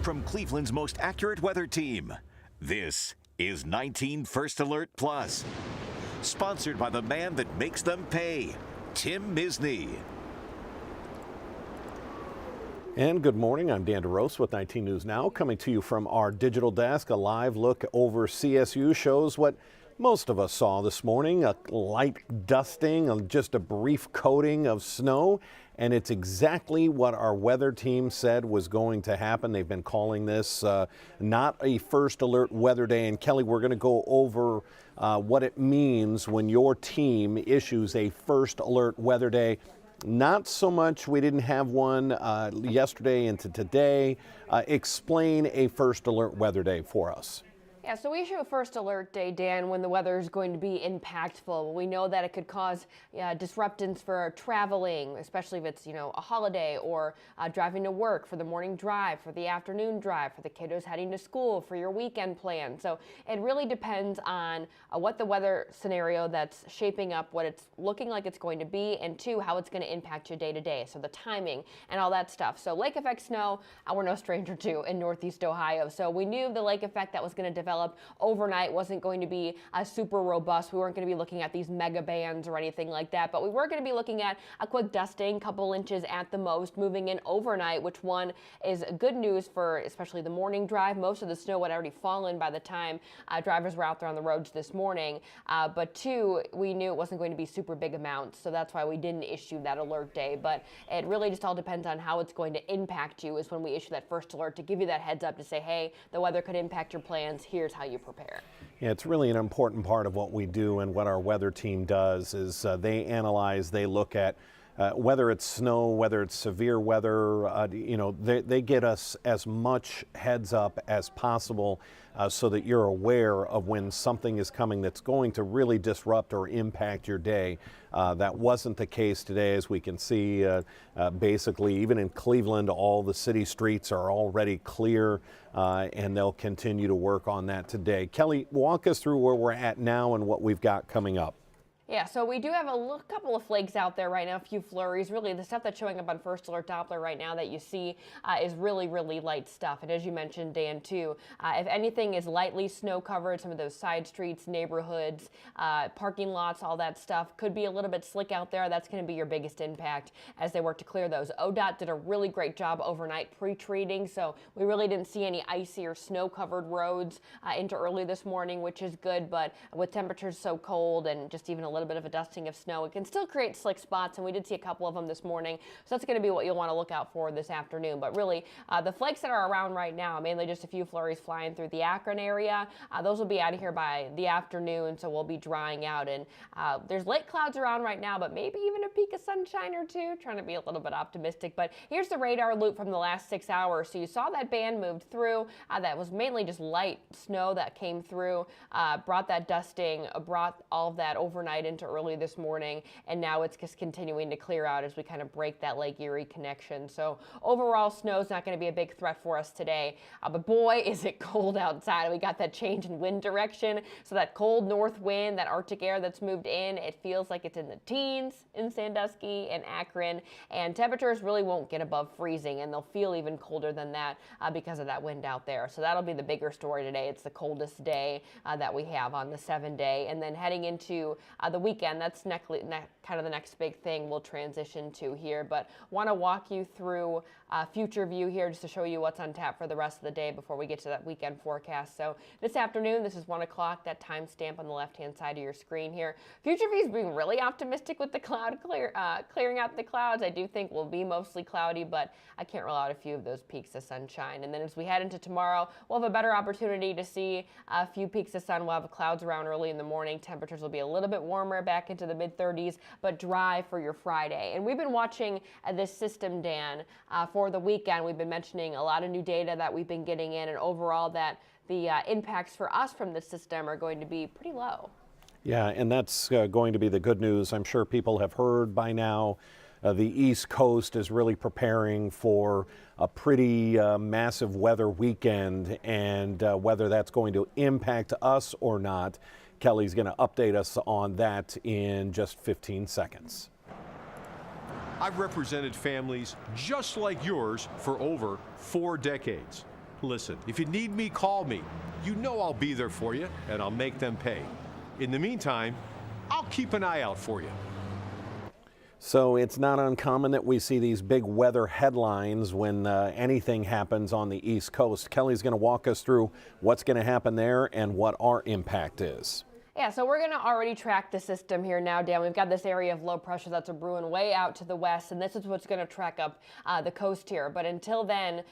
from Cleveland's most accurate weather team. This is 19 First Alert Plus, sponsored by the man that makes them pay, Tim Misney. And good morning, I'm Dan DeRose with 19 News Now, coming to you from our digital desk. A live look over CSU shows what most of us saw this morning, a light dusting, just a brief coating of snow. And it's exactly what our weather team said was going to happen. They've been calling this not a first alert weather day. And Kelly, we're going to go over what it means when your team issues a first alert weather day. Not so much, we didn't have one yesterday into today. Explain a first alert weather day for us. Yeah, so we issue a first alert day, Dan, when the weather is going to be impactful. We know that it could cause disruptions for traveling, especially if it's, a holiday or driving to work for the morning drive, for the afternoon drive, for the kiddos heading to school, for your weekend plan. So it really depends on what the weather scenario that's shaping up, what it's looking like it's going to be, and two, how it's going to impact your day to day. So the timing and all that stuff. So lake effect snow, we're no stranger to in Northeast Ohio. So we knew the lake effect that was going to develop overnight wasn't going to be super robust. We weren't going to be looking at these mega bands or anything like that, but we were going to be looking at a quick dusting, couple inches at the most, moving in overnight, which one is good news for especially the morning drive. Most of the snow had already fallen by the time drivers were out there on the roads this morning, but two, we knew it wasn't going to be super big amounts, so that's why we didn't issue that alert day. But it really just all depends on how it's going to impact you is when we issue that first alert to give you that heads up to say, hey, the weather could impact your plans. Here's how you prepare. Yeah, it's really an important part of what we do, and what our weather team does is they analyze, they look at whether it's snow, whether it's severe weather, they get us as much heads up as possible so that you're aware of when something is coming that's going to really disrupt or impact your day. That wasn't the case today, as we can see. Basically, even in Cleveland, all the city streets are already clear, and they'll continue to work on that today. Kelly, walk us through where we're at now and what we've got coming up. Yeah, so we do have a couple of flakes out there right now, a few flurries. Really, the stuff that's showing up on First Alert Doppler right now that you see is really, really light stuff. And as you mentioned, Dan, too, if anything is lightly snow covered, some of those side streets, neighborhoods, parking lots, all that stuff could be a little bit slick out there. That's going to be your biggest impact as they work to clear those. ODOT did a really great job overnight pre-treating, so we really didn't see any icy or snow-covered roads into early this morning, which is good. But with temperatures so cold and just even a little bit of a dusting of snow, it can still create slick spots, and we did see a couple of them this morning, so that's going to be what you'll want to look out for this afternoon. But really, the flakes that are around right now, mainly just a few flurries flying through the Akron area, those will be out of here by the afternoon, so we'll be drying out. And there's light clouds around right now, but maybe even a peak of sunshine or two, trying to be a little bit optimistic. But here's the radar loop from the last 6 hours. So you saw that band moved through. That was mainly just light snow that came through, brought that dusting, brought all of that overnight into early this morning, and now it's just continuing to clear out as we kind of break that Lake Erie connection. So overall, snow's not going to be a big threat for us today, but boy, is it cold outside. We got that change in wind direction, so that cold north wind, that Arctic air that's moved in, it feels like it's in the teens in Sandusky and Akron, and temperatures really won't get above freezing, and they'll feel even colder than that because of that wind out there. So that'll be the bigger story today. It's the coldest day that we have on the 7-day, and then heading into the weekend, that's kind of the next big thing we'll transition to here. But want to walk you through future view here just to show you what's on tap for the rest of the day before we get to that weekend forecast. So this afternoon, this is 1 o'clock, that timestamp on the left-hand side of your screen here. Future view is being really optimistic with the cloud clearing out the clouds. I do think will be mostly cloudy, but I can't rule out a few of those peaks of sunshine. And then as we head into tomorrow, we'll have a better opportunity to see a few peaks of sun. We'll have clouds around early in the morning. Temperatures will be a little bit warmer, back into the mid-30s, but dry for your Friday. And we've been watching this system, Dan, for the weekend. We've been mentioning a lot of new data that we've been getting in, and overall that the impacts for us from this system are going to be pretty low. Yeah, and that's going to be the good news. I'm sure people have heard by now. The East Coast is really preparing for a pretty massive weather weekend, and whether that's going to impact us or not, Kelly's going to update us on that in just 15 seconds. I've represented families just like yours for over 4 decades. Listen, if you need me, call me. You know I'll be there for you, and I'll make them pay. In the meantime, I'll keep an eye out for you. So it's not uncommon that we see these big weather headlines when anything happens on the East Coast. Kelly's going to walk us through what's going to happen there and what our impact is. Yeah, so we're going to already track the system here now, Dan. We've got this area of low pressure that's brewing way out to the west, and this is what's going to track up the coast here. But until then,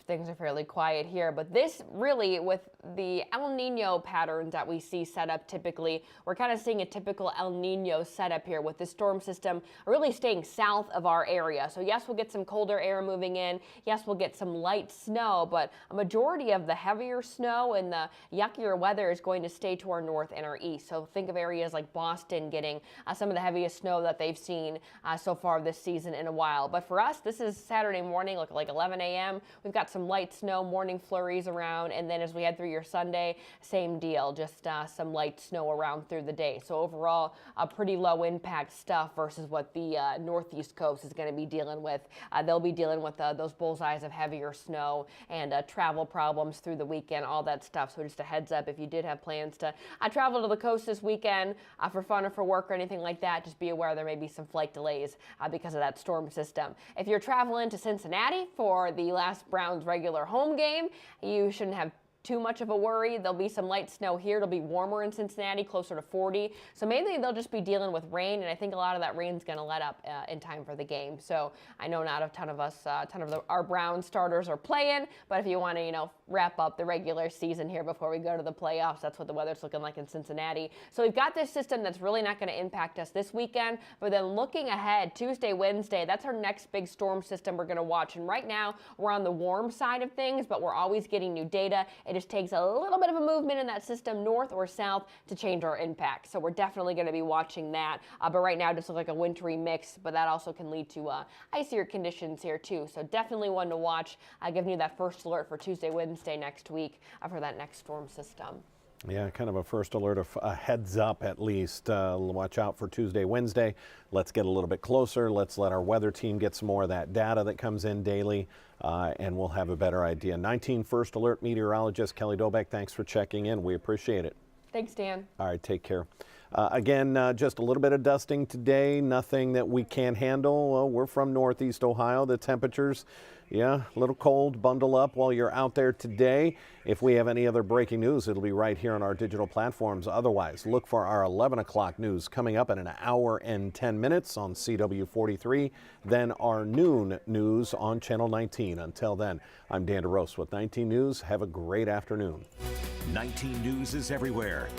things are fairly quiet here. But this really, with the El Nino patterns that we see set up typically, we're kind of seeing a typical El Nino setup here with the storm system really staying south of our area. So yes, we'll get some colder air moving in. Yes, we'll get some light snow, but a majority of the heavier snow and the yuckier weather is going to stay to our north and our east. So think of areas like Boston getting some of the heaviest snow that they've seen so far this season in a while. But for us, this is Saturday morning, like 11 a.m. We've got some light snow, morning flurries around, and then as we head through your Sunday, same deal, just some light snow around through the day. So overall, pretty low impact stuff versus what the northeast coast is going to be dealing with. They'll be dealing with those bullseyes of heavier snow and travel problems through the weekend, all that stuff. So just a heads up, if you did have plans to travel to the coast this weekend for fun or for work or anything like that, just be aware there may be some flight delays because of that storm system. If you're traveling to Cincinnati for the last Browns regular home game, you shouldn't have too much of a worry. There'll be some light snow here. It'll be warmer in Cincinnati, closer to 40. So mainly they'll just be dealing with rain, and I think a lot of that rain's going to let up in time for the game. So I know not a ton of us, our Brown starters are playing, but if you want to, wrap up the regular season here before we go to the playoffs, that's what the weather's looking like in Cincinnati. So we've got this system that's really not going to impact us this weekend, but then looking ahead, Tuesday, Wednesday, that's our next big storm system we're going to watch. And right now we're on the warm side of things, but we're always getting new data. It just takes a little bit of a movement in that system north or south to change our impact. So we're definitely going to be watching that. But right now it just looks like a wintry mix, but that also can lead to icier conditions here too. So definitely one to watch, giving you that first alert for Tuesday, Wednesday next week for that next storm system. Yeah, kind of a first alert, a heads up at least. Watch out for Tuesday, Wednesday. Let's get a little bit closer. Let's let our weather team get some more of that data that comes in daily, and we'll have a better idea. 19 First Alert meteorologist Kelly Dobeck, thanks for checking in. We appreciate it. Thanks, Dan. All right, take care. Again, just a little bit of dusting today, nothing that we can't handle. Well, we're from Northeast Ohio. The temperatures, a little cold. Bundle up while you're out there today. If we have any other breaking news, it'll be right here on our digital platforms. Otherwise, look for our 11 o'clock news coming up in an hour and 10 minutes on CW43, then our noon news on Channel 19. Until then, I'm Dan DeRose with 19 News. Have a great afternoon. 19 News is everywhere.